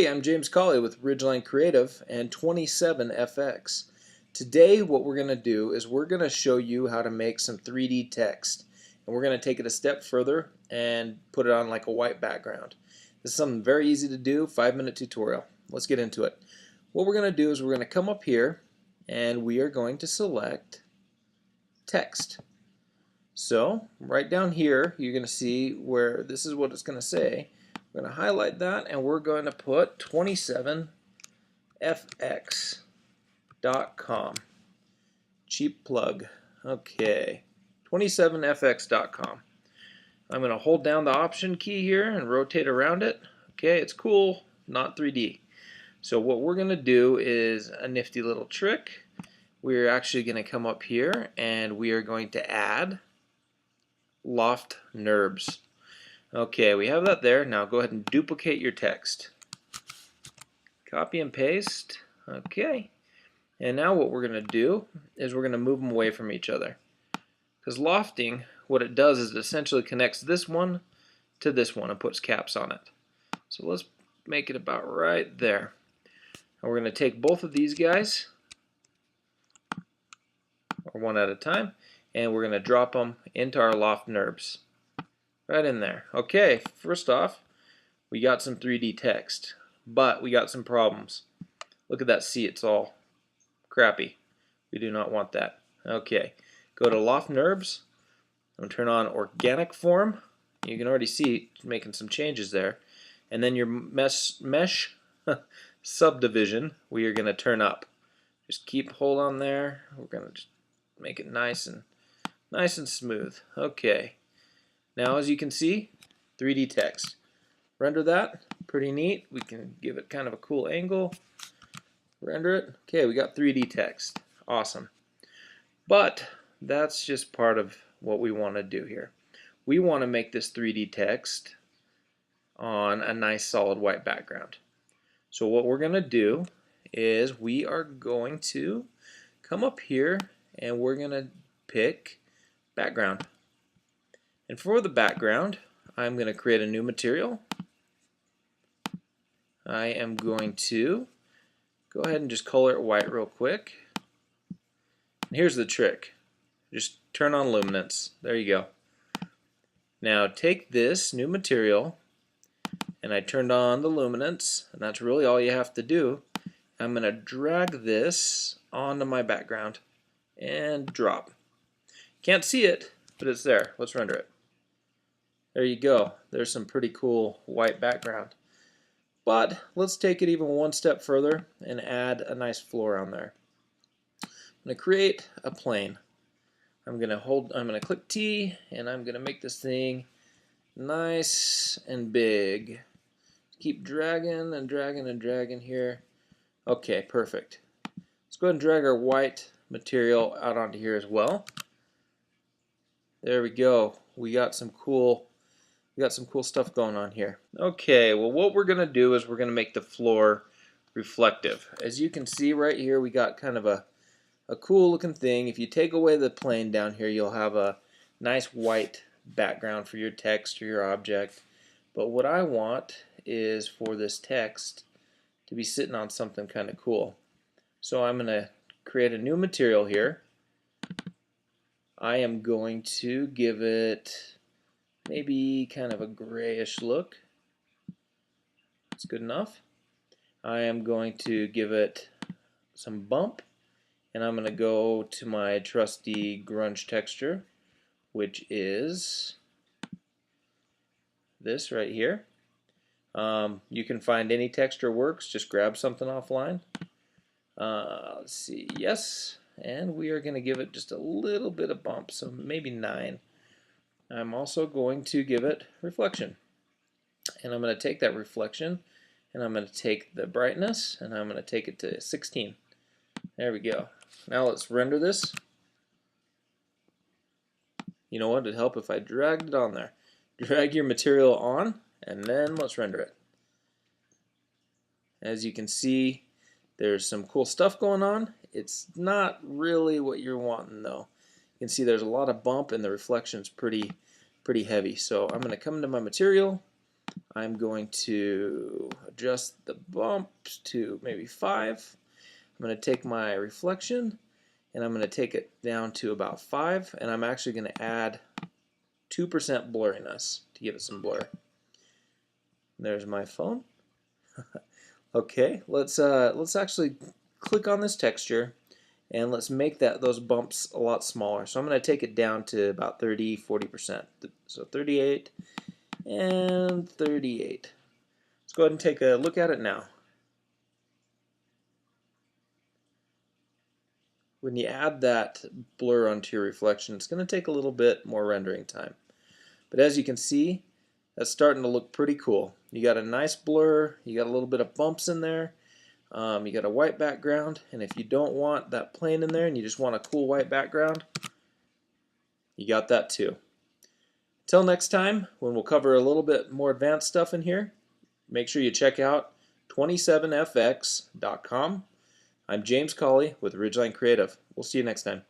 Hey, I'm James Cawley with Ridgeline Creative and 27FX. Today what we're going to do is we're going to show you how to make some 3D text. And we're going to take it a step further and put it on like a white background. This is something very easy to do, 5-minute tutorial. Let's get into it. What we're going to do is we're going to come up here and we are going to select text. So right down here you're going to see where this is what it's going to say. We're going to highlight that and we're going to put 27fx.com. Cheap plug. Okay. 27fx.com. I'm going to hold down the option key here and rotate around it. Okay, it's cool, not 3D. So what we're going to do is a nifty little trick. We're actually going to come up here and we are going to add loft NURBS. Okay, we have that there. Now go ahead and duplicate your text. Copy and paste. Okay. And now what we're going to do is we're going to move them away from each other. Because lofting, what it does is it essentially connects this one to this one and puts caps on it. So let's make it about right there. And we're going to take both of these guys, or one at a time, and we're going to drop them into our loft NURBS. Right in there. Okay, first off, we got some 3D text, but we got some problems. Look at that C, it's all crappy. We do not want that. Okay, go to Loft NURBS and turn on Organic Form. You can already see it's making some changes there. And then your mesh subdivision we are going to turn up. Just keep hold on there. We're going to just make it nice and smooth. Okay. Now as you can see, 3D text. Render that, pretty neat. We can give it kind of a cool angle. Render it. Okay, we got 3D text. Awesome. But that's just part of what we want to do here. We want to make this 3D text on a nice solid white background. So what we're going to do is we are going to come up here and we're going to pick background. And for the background, I'm going to create a new material. I am going to go ahead and just color it white real quick. And here's the trick. Just turn on luminance. There you go. Now take this new material, and I turned on the luminance, and that's really all you have to do. I'm going to drag this onto my background and drop. Can't see it, but it's there. Let's render it. There you go. There's some pretty cool white background. But let's take it even one step further and add a nice floor on there. I'm going to create a plane. I'm going to click T and I'm going to make this thing nice and big. Keep dragging and dragging and dragging here. Okay, perfect. Let's go ahead and drag our white material out onto here as well. There we go. We got some cool stuff going on here. Okay, well what we're going to do is we're going to make the floor reflective. As you can see right here, we got kind of a cool looking thing. If you take away the plane down here, you'll have a nice white background for your text or your object. But what I want is for this text to be sitting on something kind of cool. So I'm going to create a new material here. I am going to give it maybe kind of a grayish look. That's good enough. I am going to give it some bump, and I'm going to go to my trusty grunge texture, which is this right here. You can find any texture works, just grab something offline. Let's see, yes, and we are going to give it just a little bit of bump, so maybe 9. I'm also going to give it reflection. And I'm going to take that reflection and I'm going to take the brightness and I'm going to take it to 16. There we go. Now let's render this. You know what? It'd help if I dragged it on there. Drag your material on and then let's render it. As you can see, there's some cool stuff going on. It's not really what you're wanting though. You can see there's a lot of bump and the reflection's pretty heavy. So I'm going to come into my material I'm going to adjust the bumps to maybe 5. I'm going to take my reflection and I'm going to take it down to about 5, and I'm actually going to add 2% blurriness to give it some blur. There's my phone. Okay, let's actually click on this texture and let's make those bumps a lot smaller. So I'm going to take it down to about 40%. So 38 and 38. Let's go ahead and take a look at it now. When you add that blur onto your reflection, it's going to take a little bit more rendering time. But as you can see, that's starting to look pretty cool. You got a nice blur, you got a little bit of bumps in there, you got a white background, and if you don't want that plain in there and you just want a cool white background, you got that too. Until next time, when we'll cover a little bit more advanced stuff in here, make sure you check out 27fx.com. I'm James Cawley with Ridgeline Creative. We'll see you next time.